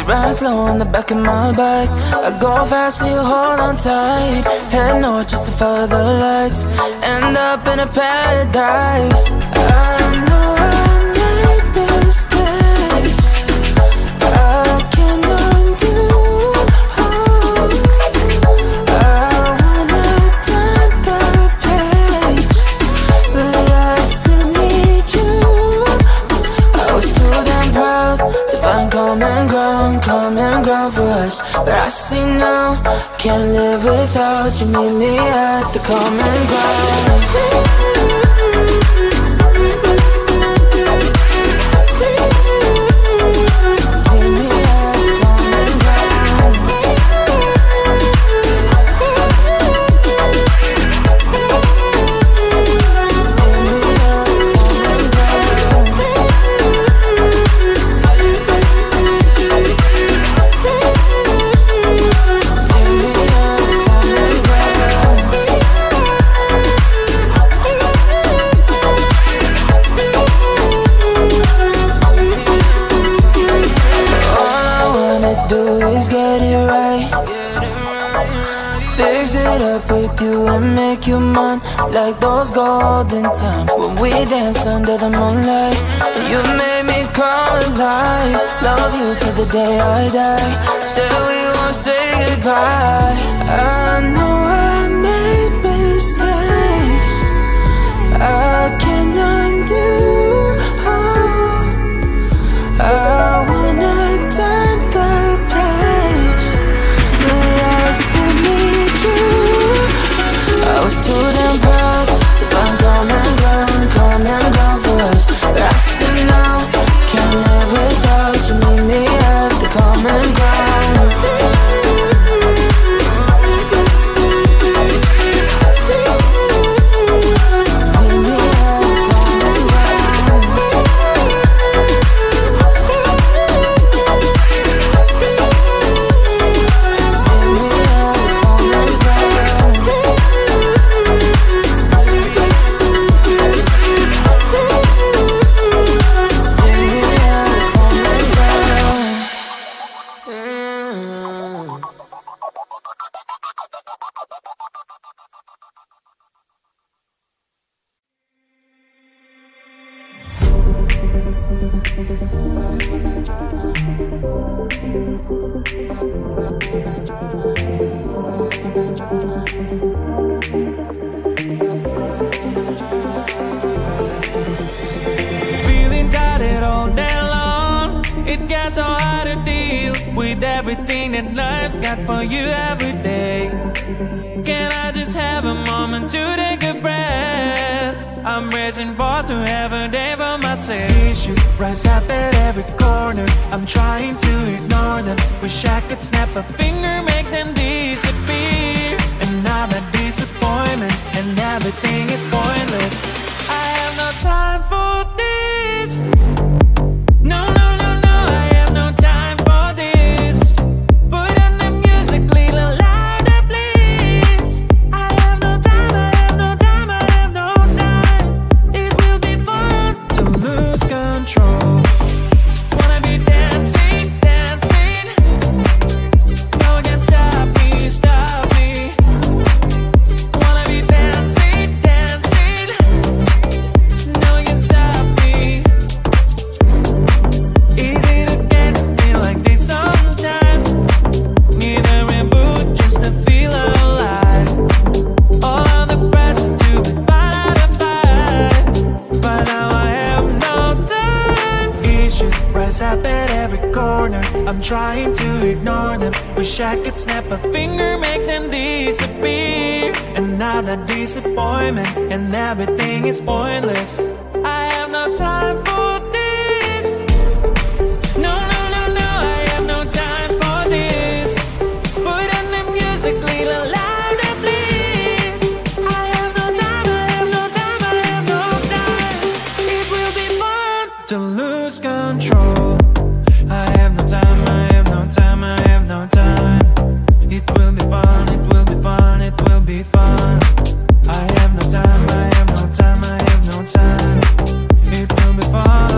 ride slow on the back of my bike. I go fast so you hold on tight. Head north just to follow the lights. End up in a paradise. I know I made mistakes I can't undo. I wanna turn the page, but I still need you. I was too damn proud to find common ground for us. But I see now, can't live without you. Meet me at the common ground. With you and make you mine, like those golden times when we danced under the moonlight. You made me come alive. Love you till the day I die. Said we won't say goodbye. I know I made mistakes I can't undo. I wanna turn the page, but I still need you. I was too damn proud to find common ground for us. But I see now, can't live without you. Meet me at the common ground. Feeling tired all day long. It gets so hard to deal with everything that life's got for you every day. Can I just have a moment to take a breath? I'm raising balls to have a day for myself. Issues rise up at every corner. I'm trying to ignore them. Wish I could snap a finger, make them disappear. And now that disappointment and everything is pointless. I have no time for this. No, no, no, no, I have no time for this. Put on the music, little louder, please. I have no time, I have no time, I have no time. It will be fun to lose control. Wanna be dancing, dancing. No one can stop me, stop me. Wanna be dancing, dancing. No one can stop me. Easy to get feel like this sometimes. Need a reboot just to feel alive. All of the pressure to be fight, but now I have no time. Issues rise up at every corner. I'm trying to ignore them. Wish I could snap a finger, make them disappear. And now that disappointment and everything is pointless. I have no time for this. No, no, no, no, I have no time for this. Put on the music, little louder, please. I have no time, I have no time, I have no time. It will be fun to lose control. I have no time, I have no time, I have no time. It will be fun, it will be fun, it will be fun. I have no time, I have no time, I have no time. It will be fun.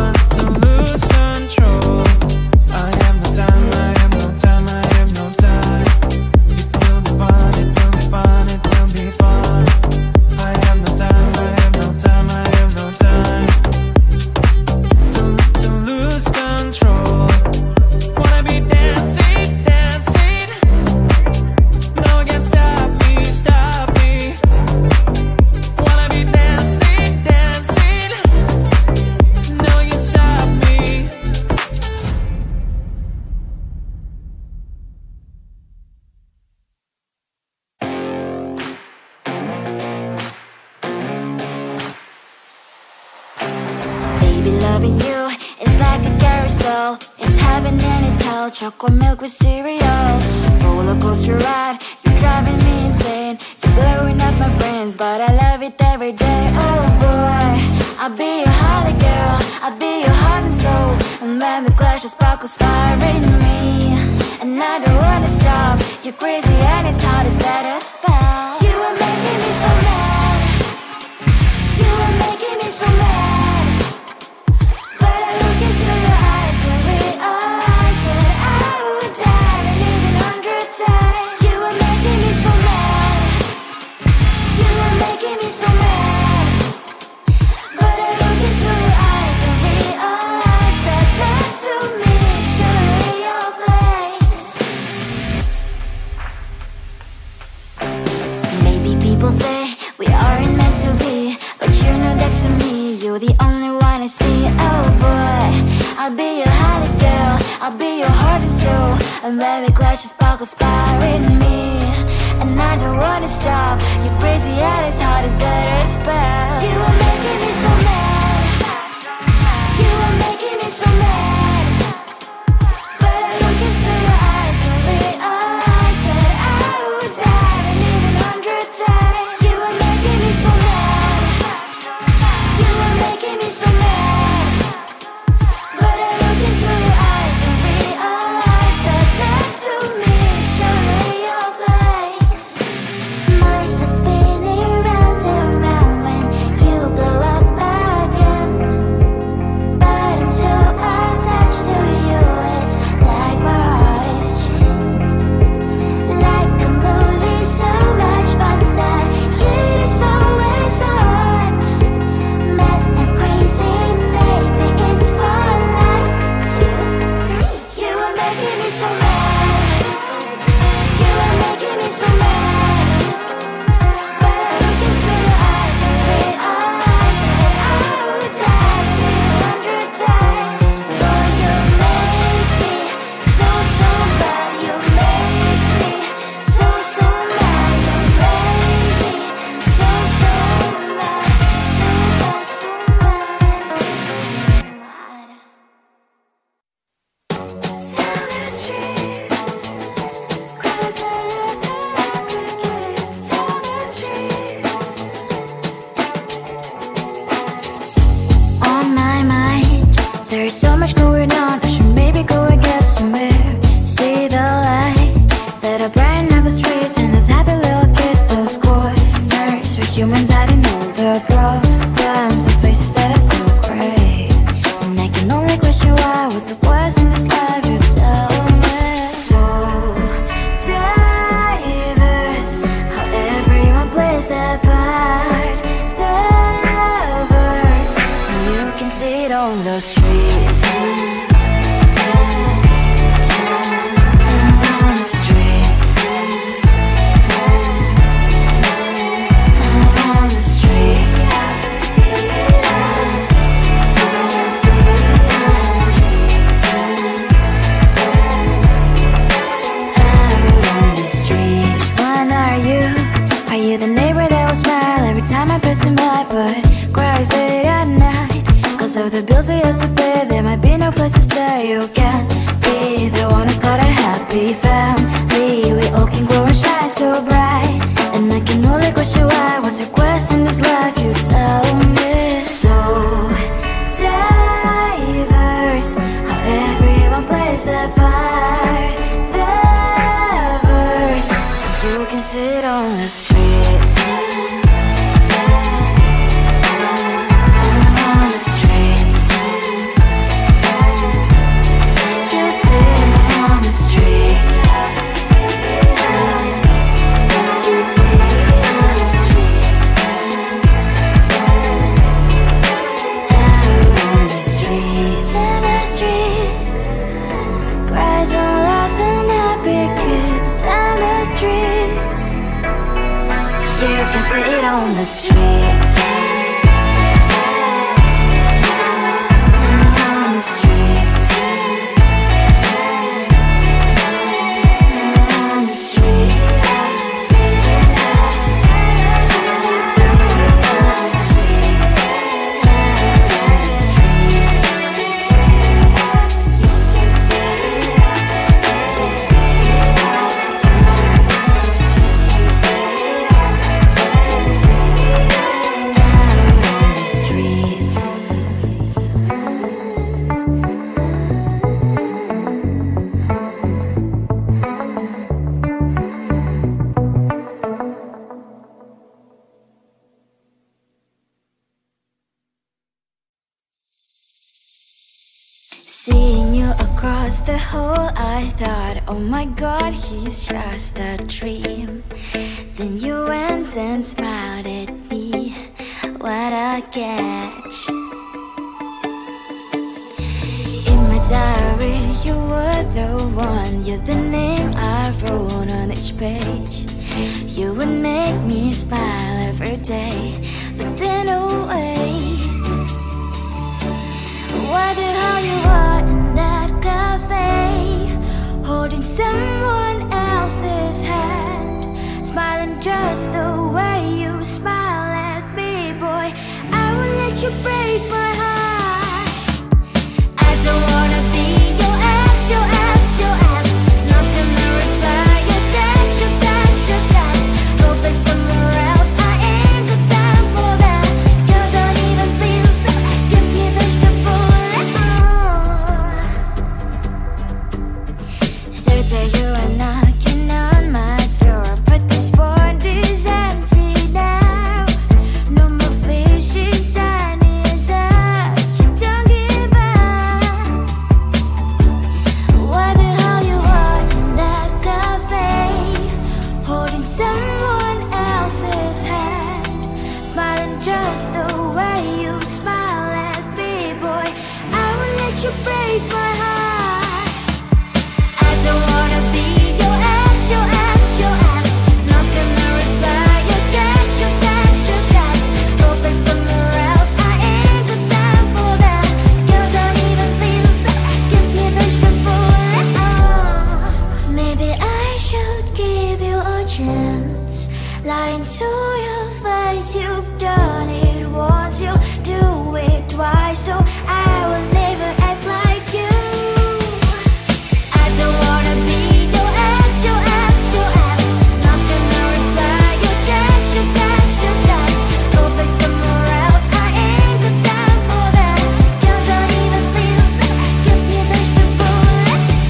Loving you is like a carousel. It's heaven and it's hell. Chocolate milk with cereal. Roller coaster ride, you're driving me insane. You're blowing up my brains, but I love it every day. Oh boy, I'll be your holly girl. I'll be your heart and soul. And when we clash, the sparkles fire in me. And I don't wanna stop. You're crazy and it's hard as let us spell. You are making me so mad. You are making me so mad. But I look into your eyes and realize that I would die and even 100 times. You are making me so mad. You are making me so mad. But I look into your eyes and realize that next to me surely your place. Maybe people say we aren't meant to be, but you know that to me you're the only one I see. Oh boy, I'll be your holly girl. I'll be your heart and soul. And when we clash, the sparkles fire in me. And I don't wanna stop. You're crazy and as hard as that a spell. You are making me so mad. You are making me so mad. But I look into your eyes and realize that I would die and even 100 times. You are making me so mad. You are making me so mad. But I look into your eyes and realize that next to me surely your place. Mind is spinning round and round when you blow up again. But I'm so attached to you, it's like my heart is chained. Like a movie, so much fun that heat is always on. Mad and crazy, maybe it's for life. You are making me so mad. You are making me so mad. But I look into your eyes and realize that I would die and even 100 times. Boy, you make me so, so bad. You make me so, so mad. You make me so, so mad. So bad, so mad, on my mind, there's so much going on. I should maybe go and get somewhere. See the lights that are brighten up the streets, and those happy little kids, those corners where humans hiding all their problems, the places that are so great. And I can only question why. What's the worst in this life? You tell me. So diverse, how everyone plays their part. Diverse, you can see it on the streets. On the streets. On the streets. Out on the streets. When are you? Are you the neighbor that will smile every time I pass him by, but cries late at night? Cause of the bills he has to pay, there might be no place to stay. You can be the one who's got a happy family. We all can glow and shine so bright. And I can only question why. What's your quest in this life? You tell me. So diverse, how everyone plays their part. Diverse, you can sit on the streets. On the streets. You sit on the streets. Out on the streets. In the streets. Cries and laughing, happy kids. In the streets. You can sit on the streets. On the streets. On the streets. On the streets. I thought, oh my God, he's just a dream. Then you went and smiled at me. What a catch. In my diary, you were the one. You're the name I wrote on each page. You would make me smile every day. But then wait, what the hell you are in that cafe, holding someone else's hand, smiling just the way you smile at me, boy. I will let you break my heart. I don't wanna be your ex, your ex, your ex. Not gonna reply your text, your text, your text. Go play somewhere else, I ain't got time for that. Girl, don't even feel so, gives me vegetable. Third day you are knocking on my door, but this board is empty now. No more fishes, sun is up, you don't give up. What the hell you are in that cafe, holding someone else's hand, smiling just the way you smile at me, boy. I will let you break my heart. I don't wanna be your ex, your ex, your ex. Not gonna reply your text, your text, your text. Go play somewhere else, I ain't got time for that. Girl, don't even feel so, gives me vegetable. Maybe I should give you a chance. Lying to your face, you've done it once, you do it twice, so I will never act like you. I don't wanna be your ex, your ex, your ex. Not gonna reply your text, your text, your text. Go play somewhere else, I ain't got time for that. Girl, don't even feel so, gives me vegetable.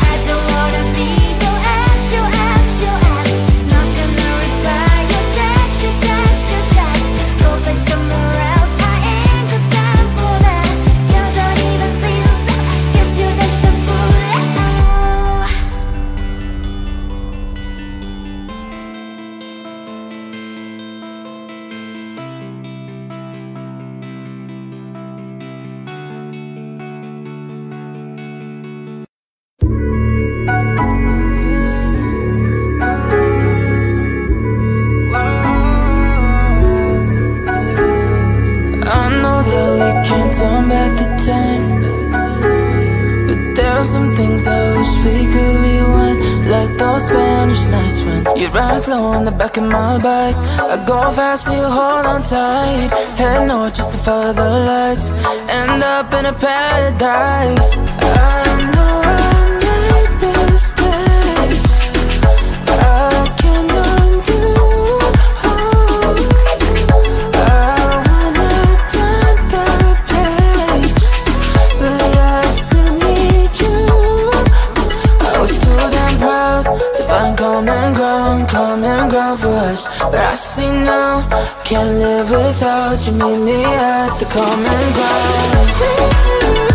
I don't wanna be your ex, your ex, your ex. Not gonna reply your text, your text, your text. Go play somewhere else, I ain't got time for that. Girl, don't even feel so, gives you vegetable. I know that we can't turn back the time, but there are some things I wish we could rewind. Like those Spanish nights when you ride slow on the back of my bike. I go fast so you hold on tight. Head north just to follow the lights, end up in a paradise. I know I made mistakes, I can undo. I wanna turn the page, but I still need you. I was too damn proud to find common ground for us. But I see now, can't live without you. Meet me at the common ground.